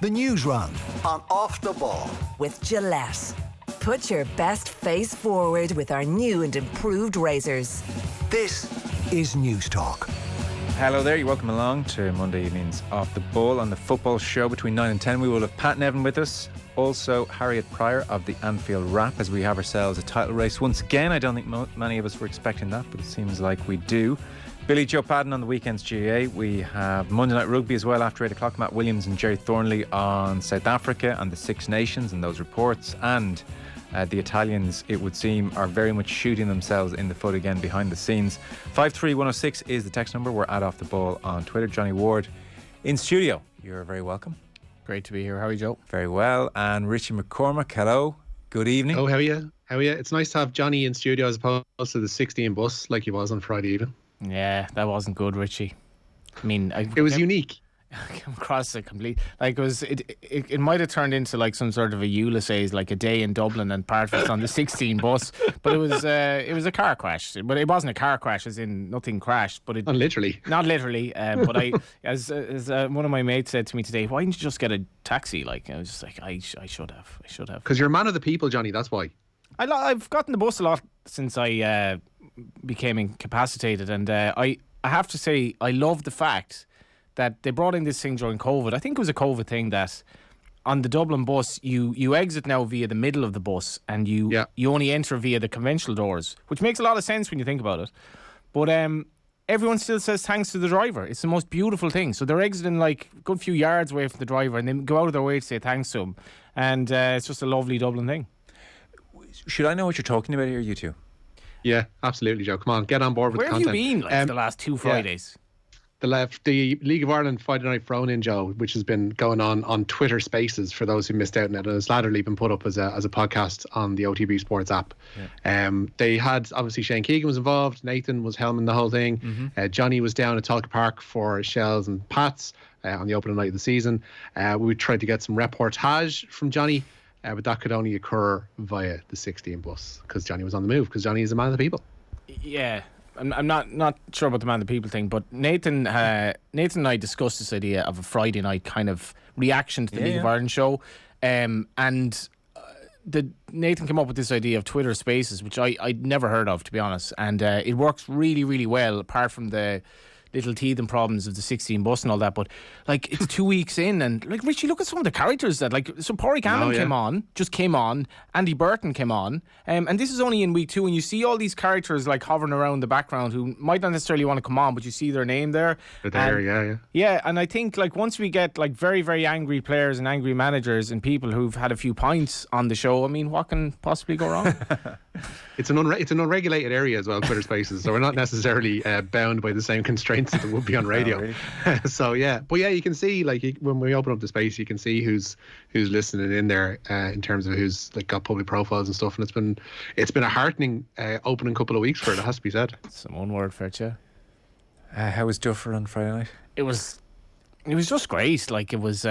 The NEWSROUND on Off the Ball. With Gillette. Put your best face forward with our new and improved razors. This is News Talk. Hello there, you're welcome along to Monday evening's Off the Ball on the football show between 9 and 10. We will have Pat Nevin with us, also Harriet Pryor of the Anfield Wrap, as we have ourselves a title race once again. I don't think many of us were expecting that, but it seems like we do. Billy Joe Padden on the weekend's GAA. We have Monday Night Rugby as well after 8 o'clock. Matt Williams and Jerry Thornley on South Africa and the Six Nations and those reports. And the Italians, it would seem, are very much shooting themselves in the foot again behind the scenes. 53106 is the text number. We're at Off the Ball on Twitter. Johnny Ward in studio. You're very welcome. Great to be here. How are you, Joe? Very well. And Richie McCormack, hello. Good evening. Oh, how are you? How are you? It's nice to have Johnny in studio as opposed to the 16 bus like he was on Friday evening. Yeah, that wasn't good, Richie. I mean, it was unique. I came across it complete. Like it might have turned into like some sort of a Ulysses, like a day in Dublin, and part of it's on the 16 bus. But it was a car crash. But it wasn't a car crash, as in nothing crashed. But it not literally. But as one of my mates said to me today, why didn't you just get a taxi? Like I was just like, I should have. Because you're a man of the people, Johnny. That's why. I've gotten the bus a lot since I became incapacitated, and I have to say I love the fact that they brought in this thing during COVID. I think it was a COVID thing that on the Dublin bus you exit now via the middle of the bus, and you only enter via the conventional doors, which makes a lot of sense when you think about it. But everyone still says thanks to the driver. It's the most beautiful thing. So they're exiting like a good few yards away from the driver, and they go out of their way to say thanks to him. And it's just a lovely Dublin thing. Should I know what you're talking about here, you two? Yeah, absolutely, Joe. Come on, get on board with the content. Where have you been the last two Fridays? The League of Ireland Friday Night Thrown-In, Joe, which has been going on Twitter Spaces for those who missed out on it, and it's latterly been put up as a podcast on the OTB Sports app. Yeah. They had, obviously, Shane Keegan was involved, Nathan was helming the whole thing. Mm-hmm. Johnny was down at Talca Park for Shels and Pats on the opening night of the season. We tried to get some reportage from Johnny, but that could only occur via the 16 bus because Johnny was on the move, because Johnny is a man of the people. Yeah. I'm not sure about the man of the people thing, but Nathan and I discussed this idea of a Friday night kind of reaction to the League of Ireland show, and Nathan came up with this idea of Twitter Spaces, which I'd never heard of, to be honest, and it works really, really well, apart from the little teething problems of the 16 bus and all that. But like, it's 2 weeks in, and like, Richie, look at some of the characters that, like, so Pádraig Amon came on, Andy Burton came on, and this is only in week 2, and you see all these characters like hovering around the background who might not necessarily want to come on, but you see their name there. They're there, yeah, and I think like once we get like very, very angry players and angry managers and people who've had a few pints on the show, I mean, what can possibly go wrong? It's an unregulated area as well, Twitter Spaces, so we're not necessarily bound by the same constraints that would be on radio. Really? So yeah, but yeah, you can see like when we open up the space, you can see who's listening in there in terms of who's like got public profiles and stuff, and it's been a heartening opening couple of weeks for it. It has to be said. Some one word for it, yeah. How was Duff on Friday night? It was just great. Like, it was,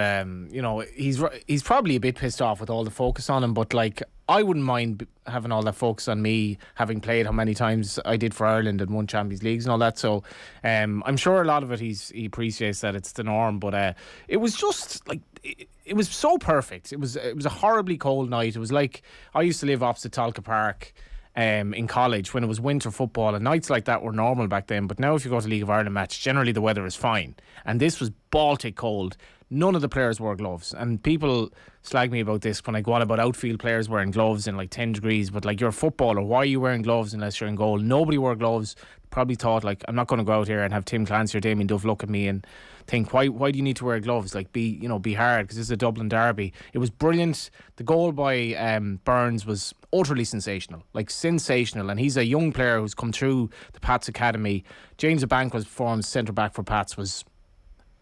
he's probably a bit pissed off with all the focus on him, but like, I wouldn't mind having all that focus on me, having played how many times I did for Ireland and won Champions Leagues and all that. So I'm sure a lot of it he appreciates that it's the norm, but it was just like, it was so perfect. It was a horribly cold night. It was like, I used to live opposite Talca Park in college when it was winter football, and nights like that were normal back then. But now if you go to a League of Ireland match, generally the weather is fine, and this was Baltic cold. None of the players wore gloves, and people slag me about this when I go on about outfield players wearing gloves in like 10 degrees, but like, you're a footballer, why are you wearing gloves unless you're in goal? Nobody wore gloves. Probably thought like, I'm not going to go out here and have Tim Clancy or Damien Duff look at me and think, why do you need to wear gloves? Like, be hard, because this is a Dublin derby. It was brilliant. The goal by Burns was utterly sensational, and he's a young player who's come through the Pats Academy. James Abankwah's performance centre back for Pats was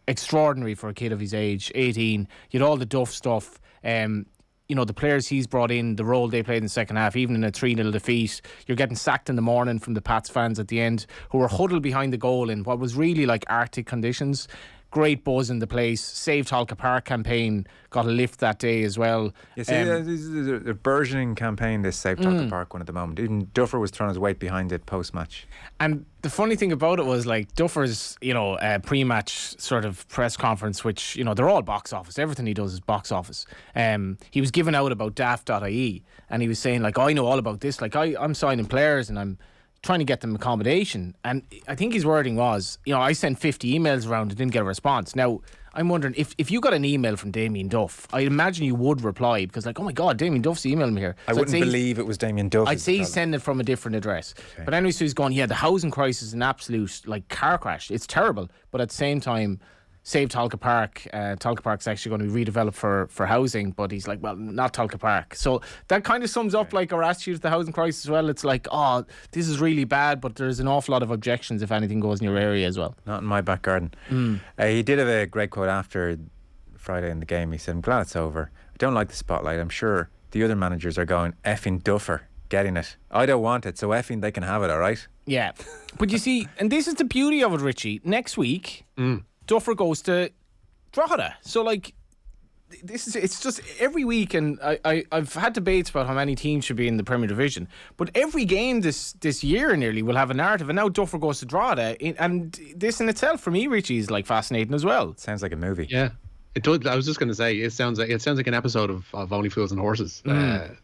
extraordinary for a kid of his age, 18. You had all the Duff stuff. The players he's brought in, the role they played in the second half, even in a 3-0 defeat. You're getting sacked in the morning from the Pats fans at the end, who were huddled behind the goal in what was really like Arctic conditions. great buzz in the place. Save Talca Park campaign got a lift that day as well. You see, there's a burgeoning campaign, this Save Talca Park one at the moment. Even Duffer was throwing his weight behind it post-match. And the funny thing about it was, like, Duffer's, pre-match sort of press conference, which, they're all box office. Everything he does is box office. He was giving out about daft.ie, and he was saying, like, I know all about this. Like, I'm signing players and I'm trying to get them accommodation. And I think his wording was, I sent 50 emails around and didn't get a response. Now, I'm wondering, if you got an email from Damien Duff, I imagine you would reply, because, like, oh my God, Damien Duff's emailing me here. I wouldn't believe it was Damien Duff. I'd say he's sending it from a different address. Okay. But anyway, so he's gone, the housing crisis is an absolute, like, car crash. It's terrible. But at the same time, Save Talca Park. Talca Park's actually going to be redeveloped for housing, but he's like, well, not Talca Park. So that kind of sums up like our attitude to the housing crisis as well. It's like, oh, this is really bad, but there's an awful lot of objections if anything goes in your area as well. Not in my back garden. He did have a great quote after Friday in the game. He said, I'm glad it's over. I don't like the spotlight. I'm sure the other managers are going, effing Duffer, getting it. I don't want it, so effing they can have it, all right? Yeah. But you see, and this is the beauty of it, Richie. Next week... Duffer goes to Drogheda. So, like, it's just every week, and I've had debates about how many teams should be in the Premier Division, but every game this year nearly will have a narrative, and now Duffer goes to Drogheda, and this in itself, for me, Richie, is like fascinating as well. Sounds like a movie. Yeah. It does. I was just going to say, it sounds like an episode of Only Fools and Horses.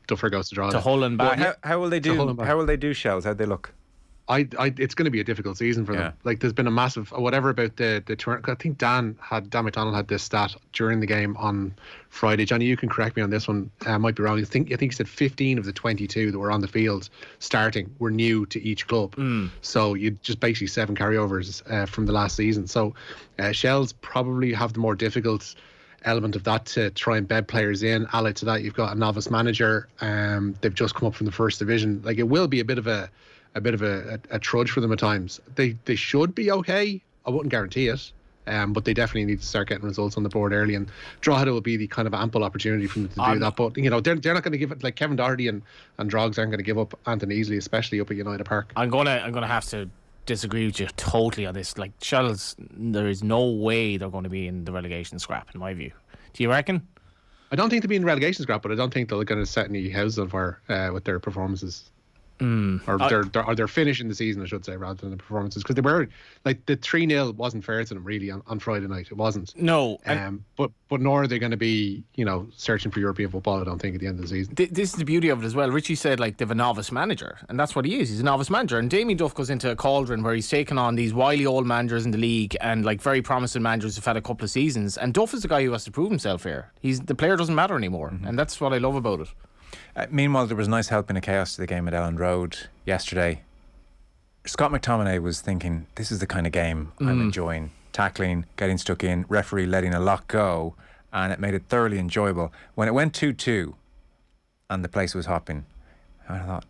Duffer goes to Drogheda. To Hull and back. How will they do? How will they do, Shels? How'd they look? It's going to be a difficult season for them. Like, there's been a massive whatever about the turn. I think Dan McDonald had this stat during the game on Friday. Johnny, you can correct me on this one. I might be wrong. I think he said 15 of the 22 that were on the field starting were new to each club. So you just basically 7 carryovers from the last season. So Shels probably have the more difficult element of that to try and bed players in. Allied to that, you've got a novice manager. They've just come up from the first division. Like, it will be a bit of a trudge for them at times. They should be okay. I wouldn't guarantee it, but they definitely need to start getting results on the board early. And Drogheda will be the kind of ample opportunity for them to do that. But they're not going to give it, like Kevin Doherty and Drogs aren't going to give up Anthony Easley, especially up at United Park. I'm gonna have to disagree with you totally on this. Like, Shels, there is no way they're going to be in the relegation scrap, in my view. Do you reckon? I don't think they'll be in the relegation scrap, but I don't think they're going to set any houses on fire with their performances. Or they're finishing the season, I should say, rather than the performances, because they were like, the 3-0 wasn't fair to them really on Friday night. It wasn't. No. But nor are they going to be searching for European football, I don't think, at the end of the season. This is the beauty of it as well. Richie said, like, they've a novice manager, and that's what he is. He's a novice manager, and Damien Duff goes into a cauldron where he's taken on these wily old managers in the league and, like, very promising managers who've had a couple of seasons, and Duff is the guy who has to prove himself here. The player doesn't matter anymore, and that's what I love about it. Meanwhile, there was nice help in a chaos to the game at Elland Road yesterday. Scott McTominay was thinking, this is the kind of game I'm enjoying. Tackling, getting stuck in, referee letting a lot go, and it made it thoroughly enjoyable. When it went 2-2 and the place was hopping, I thought,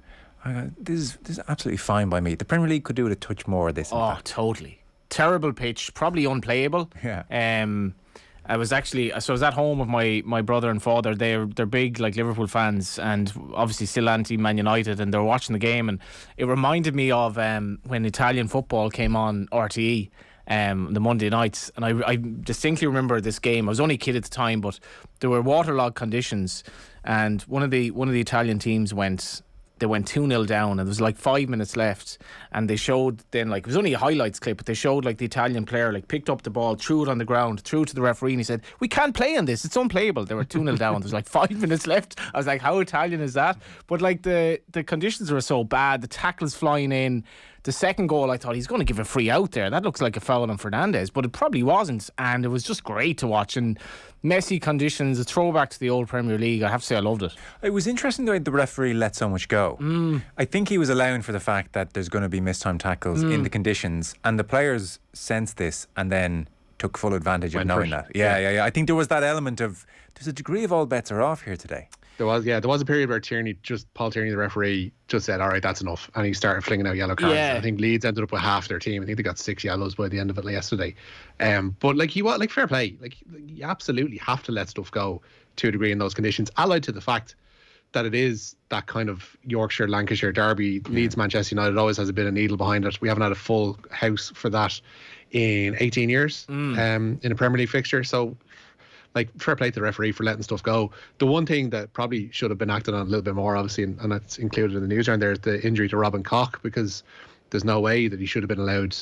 this is absolutely fine by me. The Premier League could do it a touch more of this. Oh, totally. Terrible pitch, probably unplayable. Yeah. I was at home with my brother and father. They're big, like, Liverpool fans, and obviously still anti-Man United, and they were watching the game, and it reminded me of when Italian football came on RTE the Monday nights, and I distinctly remember this game. I was only a kid at the time, but there were waterlogged conditions, and one of the Italian teams went 2-0 down, and there was like 5 minutes left, and they showed then, like, it was only a highlights clip, but they showed, like, the Italian player, like, picked up the ball, threw it on the ground, threw it to the referee, and he said, we can't play on this, it's unplayable. They were 2-0 down, there was like 5 minutes left. I was like, how Italian is that? But, like, the conditions were so bad, the tackles flying in. The second goal, I thought, he's going to give a free out there. That looks like a foul on Fernandez, but it probably wasn't. And it was just great to watch. And messy conditions, a throwback to the old Premier League. I have to say, I loved it. It was interesting the way the referee let so much go. I think he was allowing for the fact that there's going to be mistimed tackles in the conditions, and the players sensed this and then took full advantage of knowing that. Yeah. I think there was that element of, there's a degree of all bets are off here today. There was a period where Paul Tierney, the referee, just said, all right, that's enough. And he started flinging out yellow cards. Yeah. I think Leeds ended up with half their team. I think they got 6 yellows by the end of it yesterday. But, like, fair play. Like, you absolutely have to let stuff go to a degree in those conditions, allied to the fact that it is that kind of Yorkshire, Lancashire derby. Leeds, Manchester United always has a bit of needle behind it. We haven't had a full house for that in 18 years in a Premier League fixture. So, like, fair play to the referee for letting stuff go. The one thing that probably should have been acted on a little bit more, obviously, and that's included in the news round there, is the injury to Robin Koch, because there's no way that he should have been allowed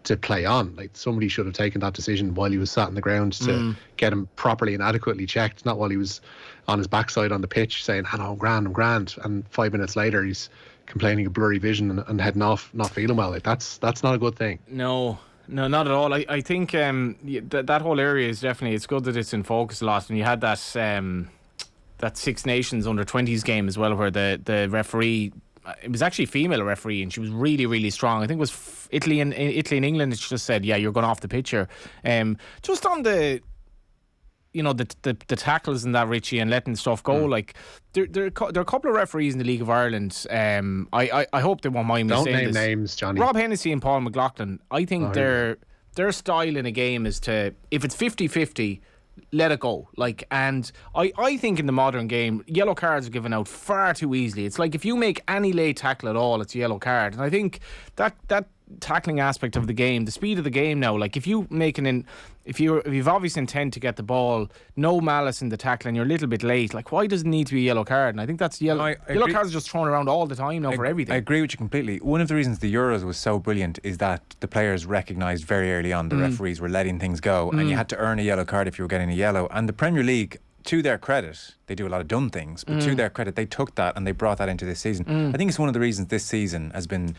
to play on. Like, somebody should have taken that decision while he was sat on the ground to get him properly and adequately checked, not while he was on his backside on the pitch saying, "Oh, no, I'm grand," and 5 minutes later he's complaining of blurry vision and heading off, not feeling well. Like, that's not a good thing. No, not at all. I think that whole area is definitely, it's good that it's in focus a lot. And you had that Six Nations under-20s game as well, where the referee, it was actually a female referee, and she was really, really strong. I think it was Italy and England. And she just said, "Yeah, you're going off the pitch here." Just on the tackles and that, Richie, and letting stuff go. Like, there are a couple of referees in the League of Ireland. I hope they won't mind me saying this. Don't name names, Johnny. Rob Hennessy and Paul McLaughlin. I think their style in a game is to, if it's 50-50, let it go. Like, and I think in the modern game, yellow cards are given out far too easily. It's like if you make any late tackle at all, it's a yellow card. And I think that tackling aspect of the game, the speed of the game now, like if you make if you've obvious intent to get the ball, no malice in the tackle, and you're a little bit late, like, why does it need to be a yellow card? And I think that's yellow cards are just thrown around all the time now for everything. I agree with you completely. One of the reasons the Euros was so brilliant is that the players recognised very early on the referees were letting things go, and you had to earn a yellow card if you were getting a yellow. And the Premier League, to their credit, they do a lot of dumb things, but to their credit, they took that and they brought that into this season. I think it's one of the reasons this season has been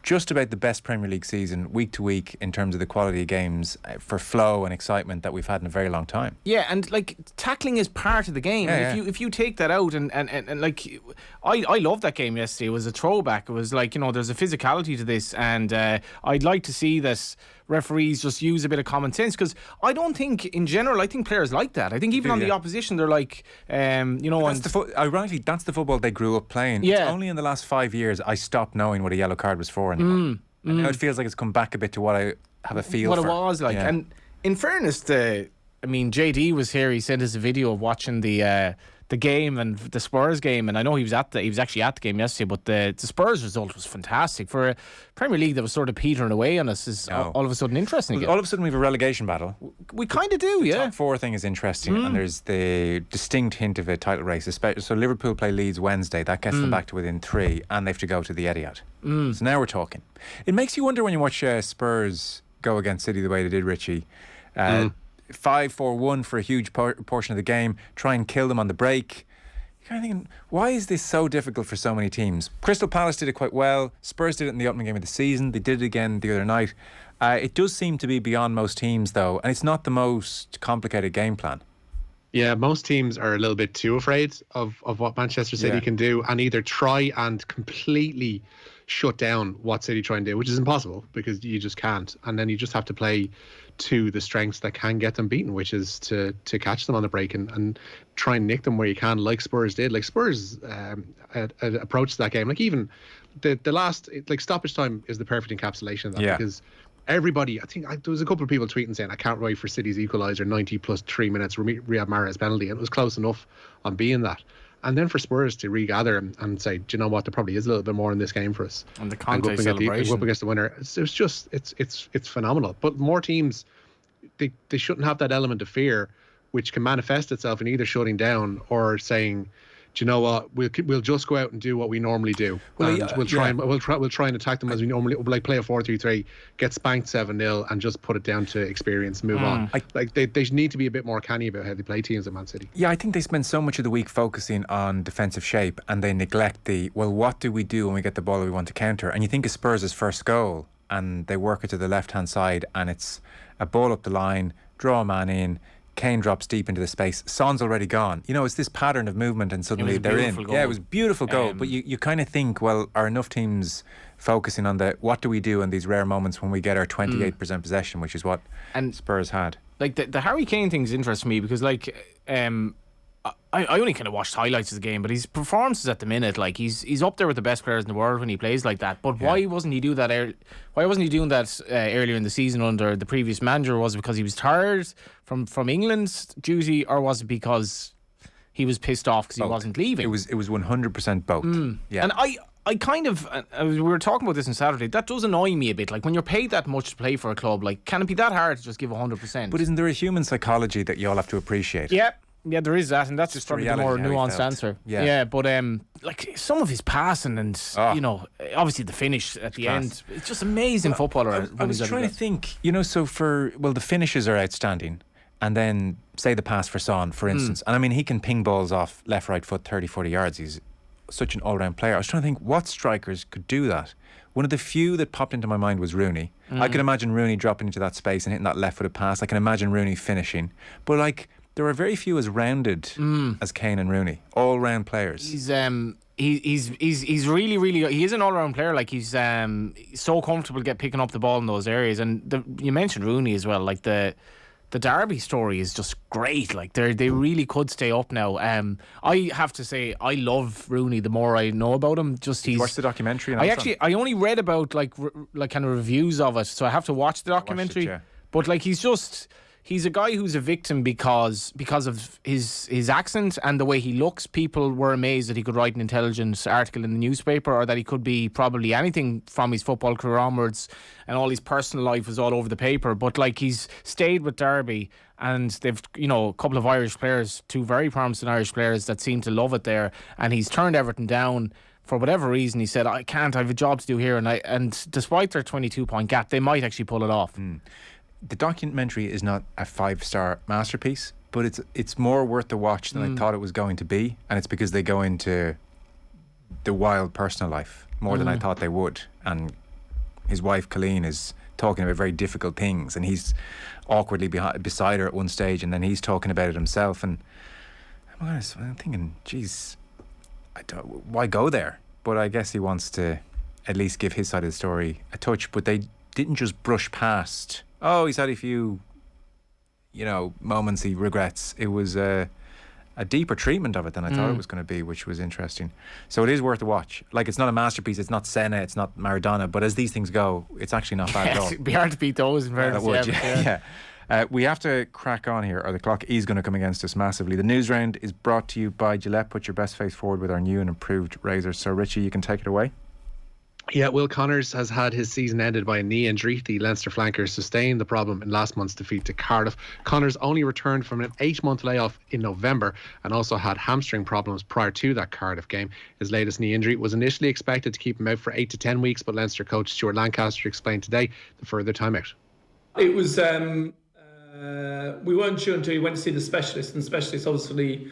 just about the best Premier League season week to week in terms of the quality of games for flow and excitement that we've had in a very long time. Yeah, and like, tackling is part of the game. If you take that out and like, I love that game yesterday. It was a throwback. It was like, there's a physicality to this, and I'd like to see that referees just use a bit of common sense, because I don't think in general, I think players like that. I think even on the opposition, they're like, ironically, that's the football they grew up playing. It's only in the last 5 years I stopped knowing what a yellow card was for anymore. And now it feels like it's come back a bit to what I have a feel for. What it was like. Yeah. And in fairness, JD was here. He sent us a video of watching the game and the Spurs game, and I know he was actually at the game yesterday, but the Spurs result was fantastic for a Premier League that was sort of petering away on us. Is all of a sudden interesting again. All of a sudden we have a relegation battle. We kind of do, the top four thing is interesting, and there's the distinct hint of a title race, especially. So Liverpool play Leeds Wednesday, that gets them back to within 3, and they have to go to the Etihad. So now we're talking. It makes you wonder when you watch Spurs go against City the way they did, Richie. 5-4-1 for a huge portion of the game, try and kill them on the break. You're kind of thinking, why is this so difficult for so many teams? Crystal Palace did it quite well. Spurs did it in the opening game of the season. They did it again the other night. It does seem to be beyond most teams, though, and it's not the most complicated game plan. Yeah, most teams are a little bit too afraid of what Manchester City can do, and either try and completely shut down what City try and do, which is impossible because you just can't. And then you just have to play to the strengths that can get them beaten, which is to catch them on the break and try and nick them where you can, like Spurs did. Like Spurs approach that game, like even the last, like, stoppage time is the perfect encapsulation of that, because everybody, I think there was a couple of people tweeting saying, I can't wait for City's equaliser, 90 plus 3 minutes, Riyad Mahrez penalty, and it was close enough on being that. And then for Spurs to regather and say, do you know what, there probably is a little bit more in this game for us. And the Conte celebration. Go up against the winner. It's phenomenal. But more teams, they shouldn't have that element of fear, which can manifest itself in either shutting down or saying, do you know what, we'll just go out and do what we normally do. We'll try and attack them as we normally, like, play a 4-3-3, get spanked 7-0 and just put it down to experience, move on. They need to be a bit more canny about how they play teams at Man City. Yeah, I think they spend so much of the week focusing on defensive shape, and they neglect what do we do when we get the ball that we want to counter? And you think of Spurs' first goal, and they work it to the left-hand side, and it's a ball up the line, draw a man in, Kane drops deep into the space, Son's already gone. It's this pattern of movement, and suddenly they're in. Goal. Yeah, it was a beautiful goal. But you kind of think, well, are enough teams focusing on what do we do in these rare moments when we get our 28% possession, which is what Spurs had. Like, the Harry Kane thing's interesting me because, like, I only kind of watched highlights of the game, but his performances at the minute, like, he's up there with the best players in the world when he plays like that. But why wasn't he doing that earlier in the season under the previous manager? Was it because he was tired from England's duty, or was it because he was pissed off because he wasn't leaving. It was 100% both. Yeah. And I kind of, we were talking about this on Saturday, that does annoy me a bit. Like, when you're paid that much to play for a club, like, can it be that hard to just give 100%? But isn't there a human psychology that you all have to appreciate? Yeah, there is that, and that's just probably the more nuanced answer. Yeah, but like, some of his passing and you know, obviously the finish at the end, it's just amazing footballer. I was trying to think, you know, so the finishes are outstanding, and then say the pass for Son, for instance, and I mean, he can ping balls off left, right foot 30, 40 yards. He's such an all-round player. I was trying to think what strikers could do that. One of the few that popped into my mind was Rooney. I can imagine Rooney dropping into that space and hitting that left-footed pass. I can imagine Rooney finishing. But, like, there are very few as rounded as Kane and Rooney. All-round players. He's really, really, he is an all-round player. Like, he's so comfortable picking up the ball in those areas. And you mentioned Rooney as well. Like, the Derby story is just great. Like, they really could stay up now. I have to say, I love Rooney the more I know about him. You watched the documentary? I only read about like kind of reviews of it, so I have to watch the documentary. But like, he's a guy who's a victim because of his accent and the way he looks. People were amazed that he could write an intelligent article in the newspaper, or that he could be probably anything from his football career onwards, and all his personal life was all over the paper. But like, he's stayed with Derby, and they've, you know, a couple of Irish players, two very promising Irish players that seem to love it there, and he's turned Everton down. For whatever reason, he said, I have a job to do here, and despite their 22-point gap, they might actually pull it off. The documentary is not a 5-star masterpiece, but it's more worth the watch than I thought it was going to be, and it's because they go into the wild personal life more than I thought they would. And his wife Colleen is talking about very difficult things, and he's awkwardly beside her at one stage, and then he's talking about it himself. And I'm thinking, geez, why go there? But I guess he wants to at least give his side of the story a touch. But they didn't just brush past, he's had a few, you know, moments he regrets. It was a deeper treatment of it than I thought it was going to be, which was interesting. So it is worth a watch. Like, it's not a masterpiece, it's not Senna, it's not Maradona, but as these things go, it's actually not bad at all. It'd be hard to beat those in fairness. We have to crack on here, or the clock is going to come against us massively. The news round is brought to you by Gillette. Put your best face forward with our new and improved razors. So Richie, you can take it away. Yeah, Will Connors has had his season ended by a knee injury. The Leinster flanker sustained the problem in last month's defeat to Cardiff. Connors only returned from an 8-month layoff in November and also had hamstring problems prior to that Cardiff game. His latest knee injury was initially expected to keep him out for 8 to 10 weeks, but Leinster coach Stuart Lancaster explained today the further timeout. It was, we weren't sure until he went to see the specialist, and the specialist obviously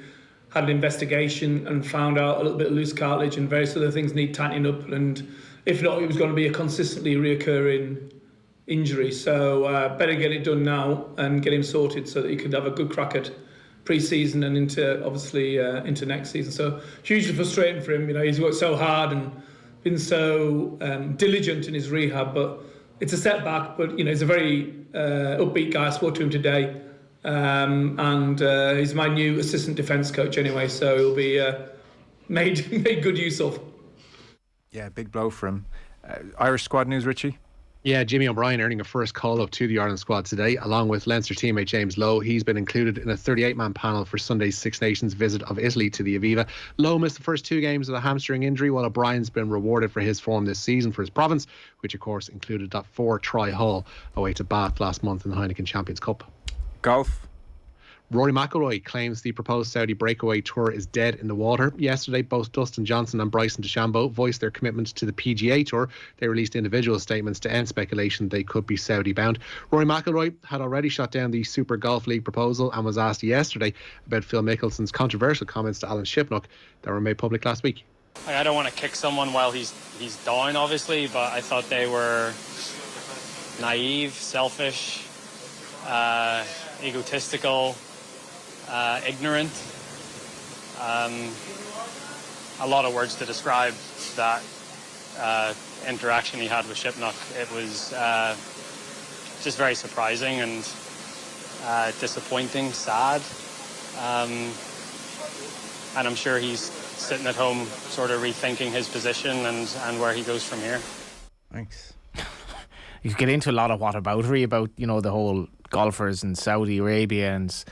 had an investigation and found out a little bit of loose cartilage and various other things need tightening up, and if not, it was going to be a consistently reoccurring injury. So better get it done now and get him sorted so that he could have a good crack at pre-season and into next season. So hugely frustrating for him. You know, he's worked so hard and been so diligent in his rehab, but it's a setback. But you know, he's a very upbeat guy. I spoke to him today, and he's my new assistant defence coach anyway. So he'll be made good use of. Yeah, big blow for him. Irish squad news, Richie? Yeah, Jimmy O'Brien earning a first call-up to the Ireland squad today, along with Leinster teammate James Lowe. He's been included in a 38-man panel for Sunday's Six Nations visit of Italy to the Aviva. Lowe missed the first 2 games with a hamstring injury, while O'Brien's been rewarded for his form this season for his province, which of course included that 4-try haul away to Bath last month in the Heineken Champions Cup. Golf. Rory McIlroy claims the proposed Saudi breakaway tour is dead in the water. Yesterday, both Dustin Johnson and Bryson DeChambeau voiced their commitment to the PGA Tour. They released individual statements to end speculation they could be Saudi-bound. Rory McIlroy had already shot down the Super Golf League proposal and was asked yesterday about Phil Mickelson's controversial comments to Alan Shipnuck that were made public last week. I don't want to kick someone while he's down, obviously, but I thought they were naive, selfish, egotistical, ignorant. A lot of words to describe that interaction he had with Shipnuck. It was just very surprising and disappointing, sad. And I'm sure he's sitting at home sort of rethinking his position and where he goes from here. Thanks. You get into a lot of whataboutery about, you know, the whole golfers in Saudi Arabia and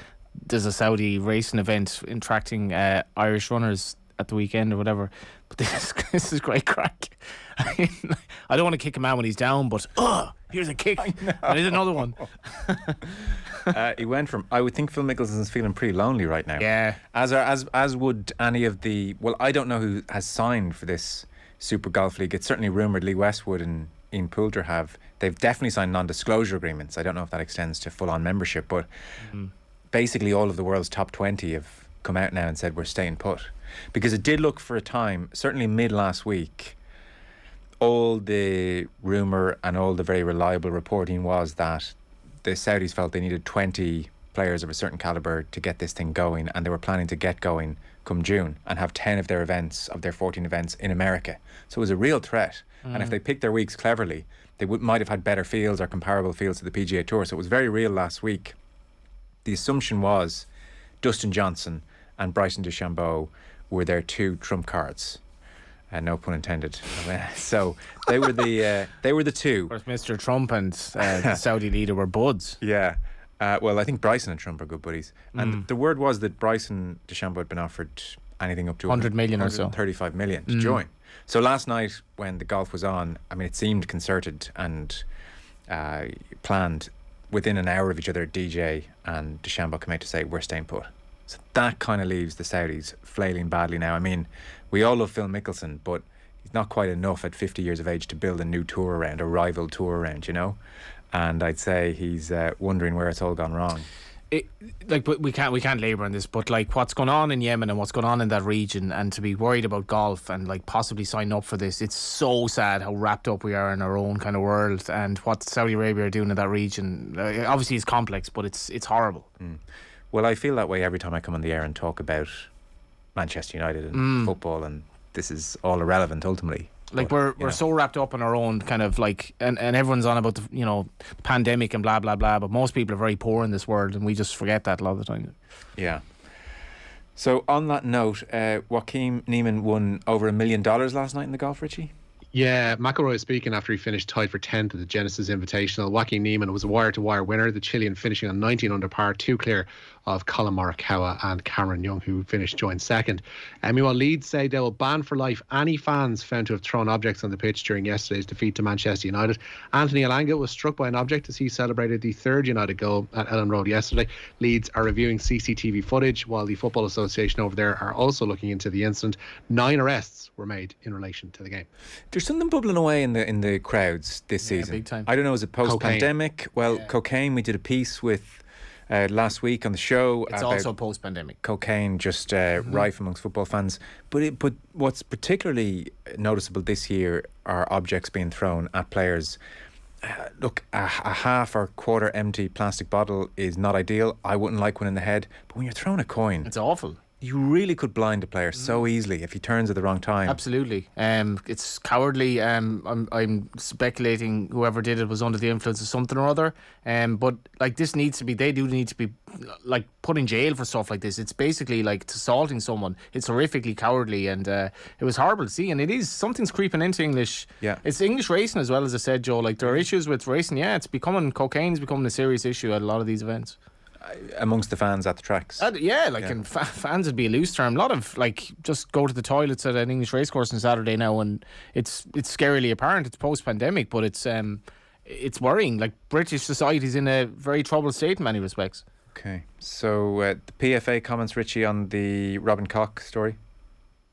there's a Saudi racing event attracting Irish runners at the weekend or whatever. But this is great crack. I mean, I don't want to kick him out when he's down, but here's a kick. There's another one. He went from. I would think Phil Mickelson's feeling pretty lonely right now. Yeah. As would any of the. Well, I don't know who has signed for this Super Golf League. It's certainly rumoured Lee Westwood and Ian Poulter have. They've definitely signed non-disclosure agreements. I don't know if that extends to full-on membership, but basically all of the world's top 20 have come out now and said we're staying put. Because it did look for a time, certainly mid last week, all the rumour and all the very reliable reporting was that the Saudis felt they needed 20 players of a certain calibre to get this thing going, and they were planning to get going come June and have 10 of their events, of their 14 events in America. So it was a real threat. And if they picked their weeks cleverly, they might have had better fields or comparable fields to the PGA Tour. So it was very real last week. The assumption was Dustin Johnson and Bryson DeChambeau were their two trump cards. No pun intended. So they were the two. Of course, Mr. Trump and the Saudi leader were buds. Yeah. Well, I think Bryson and Trump are good buddies. And the word was that Bryson DeChambeau had been offered anything up to 100 million or so. 135 million to join. So last night when the golf was on, I mean, it seemed concerted and planned. Within an hour of each other, DJ and DeChambeau came out to say, we're staying put. So that kind of leaves the Saudis flailing badly now. I mean, we all love Phil Mickelson, but he's not quite enough at 50 years of age to build a new tour around, a rival tour around, you know? And I'd say he's wondering where it's all gone wrong. But we can't labour on this, but like what's going on in Yemen and what's going on in that region, and to be worried about golf and like possibly sign up for this, it's so sad how wrapped up we are in our own kind of world, and what Saudi Arabia are doing in that region. Obviously it's complex, but it's horrible. Well, I feel that way every time I come on the air and talk about Manchester United and football, and this is all irrelevant ultimately. Like we're so wrapped up in our own kind of like, and everyone's on about the pandemic and blah blah blah, but most people are very poor in this world, and we just forget that a lot of the time. Yeah. So on that note, Joaquin Niemann won over $1 million last night in the golf, Richie. Yeah, McElroy speaking after he finished tied for 10th at the Genesis Invitational. Joaquin Niemann was a wire-to-wire winner, the Chilean finishing on 19 under par, 2 clear of Colin Morikawa and Cameron Young, who finished joint second. Meanwhile, Leeds say they will ban for life any fans found to have thrown objects on the pitch during yesterday's defeat to Manchester United. Anthony Elanga was struck by an object as he celebrated the third United goal at Ellen Road yesterday. Leeds are reviewing CCTV footage, while the Football Association over there are also looking into the incident. 9 arrests were made in relation to the game. There's something bubbling away in the crowds this season. Big time. I don't know, is it post-pandemic? Well, cocaine, we did a piece with last week on the show. It's also post-pandemic. Cocaine just rife amongst football fans. But what's particularly noticeable this year are objects being thrown at players. Look, a half or quarter empty plastic bottle is not ideal. I wouldn't like one in the head. But when you're throwing a coin, it's awful. You really could blind a player so easily if he turns at the wrong time. Absolutely. It's cowardly. I'm speculating whoever did it was under the influence of something or other. But like they do need to be like put in jail for stuff like this. It's basically like assaulting someone. It's horrifically cowardly, and it was horrible to see. And something's creeping into English. Yeah. It's English racing as well, as I said, Joe. Like there are issues with racing. Yeah, cocaine's becoming a serious issue at a lot of these events. Amongst the fans at the tracks. And fans would be a loose term. A lot of just go to the toilets at an English racecourse on Saturday now, and it's scarily apparent. It's post-pandemic, but it's worrying. Like British society's in a very troubled state in many respects. Okay, so the PFA comments, Richie, on the Robin Koch story.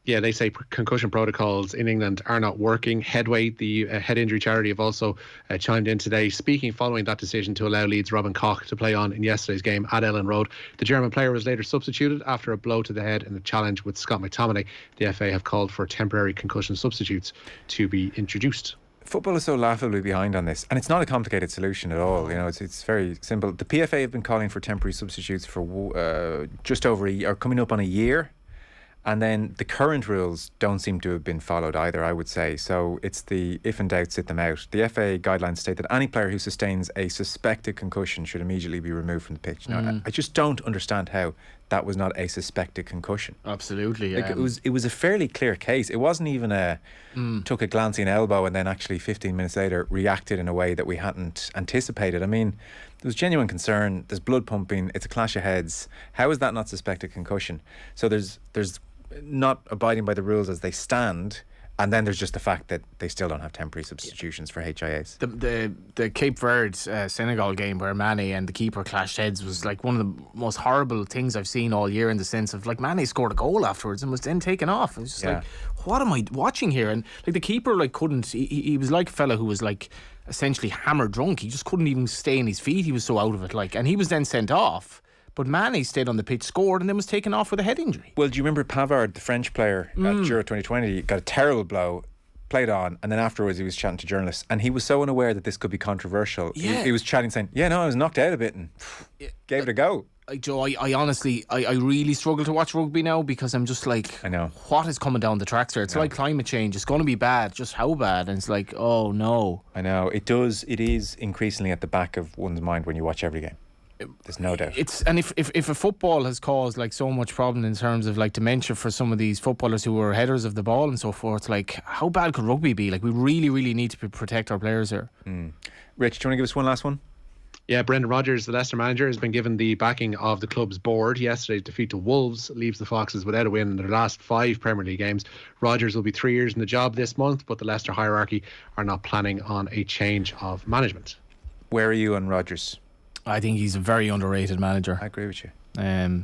Yeah, they say concussion protocols in England are not working. Headway, the head injury charity, have also chimed in today, speaking following that decision to allow Leeds' Robin Koch to play on in yesterday's game at Ellen Road. The German player was later substituted after a blow to the head in a challenge with Scott McTominay. The FA have called for temporary concussion substitutes to be introduced. Football is so laughably behind on this, and it's not a complicated solution at all. It's very simple. The PFA have been calling for temporary substitutes for just over coming up on a year. And then the current rules don't seem to have been followed either, I would say. So it's the if in doubt, sit them out. The FA guidelines state that any player who sustains a suspected concussion should immediately be removed from the pitch. Now, I just don't understand how that was not a suspected concussion. Absolutely, Like it was a fairly clear case. It wasn't even took a glancing elbow and then actually 15 minutes later reacted in a way that we hadn't anticipated. I mean, there was genuine concern. There's blood pumping. It's a clash of heads. How is that not suspected concussion? So there's not abiding by the rules as they stand. And then there's just the fact that they still don't have temporary substitutions for HIAs. The Cape Verde Senegal game where Mane and the keeper clashed heads was like one of the most horrible things I've seen all year, in the sense of like Mane scored a goal afterwards and was then taken off. It was just like, what am I watching here? And like the keeper like couldn't. He was like a fella who was like essentially hammered drunk. He just couldn't even stay on his feet. He was so out of it. Like, and he was then sent off. But Mane stayed on the pitch, scored, and then was taken off with a head injury. Well, do you remember Pavard, the French player at Euro 2020, got a terrible blow, played on, and then afterwards he was chatting to journalists, and he was so unaware that this could be controversial. Yeah. He was chatting, saying, "Yeah, no, I was knocked out a bit and gave it a go." Joe, I honestly, I really struggle to watch rugby now, because I'm just like, I know what is coming down the tracks here. It's like climate change. It's going to be bad. Just how bad? And it's like, oh no. I know it does. It is increasingly at the back of one's mind when you watch every game. There's no doubt. And if a football has caused like so much problem in terms of like dementia for some of these footballers who were headers of the ball and so forth, like how bad could rugby be? Like we really need to protect our players here. Rich, do you want to give us one last one? Yeah, Brendan Rodgers, the Leicester manager, has been given the backing of the club's board. Yesterday's defeat to Wolves leaves the Foxes without a win in their last 5 Premier League games. Rodgers will be 3 years in the job this month, but the Leicester hierarchy are not planning on a change of management. Where are you on Rodgers? I think he's a very underrated manager. I agree with you.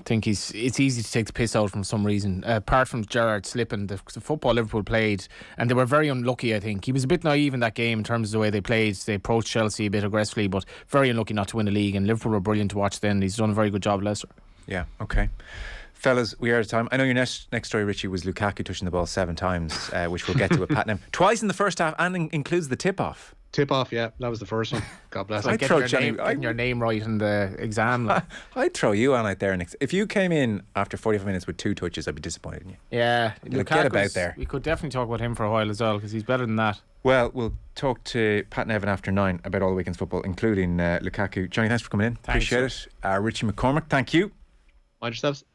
Think it's easy to take the piss out from some reason. Apart from Gerrard slipping, the football Liverpool played, and they were very unlucky. I think he was a bit naive in that game in terms of the way they played. They approached Chelsea a bit aggressively, but very unlucky not to win the league. And Liverpool were brilliant to watch then. He's done a very good job, Leicester. Yeah, okay. Fellas, we are out of time. I know your next story, Richie, was Lukaku touching the ball 7 times, which we'll get to at Patnam. Twice in the first half, and includes the tip-off. Tip-off, yeah, that was the first one. God bless. I'd throw getting your name right in the exam. I'd throw you on out there next. If you came in after 45 minutes with 2 touches, I'd be disappointed in you. Yeah, get about there. We could definitely talk about him for a while as well, because he's better than that. Well, we'll talk to Pat and Evan after 9 about all the weekend's football, including Lukaku. Johnny, thanks for coming in. Thanks, appreciate it. Richie McCormack, thank you. Mind yourselves.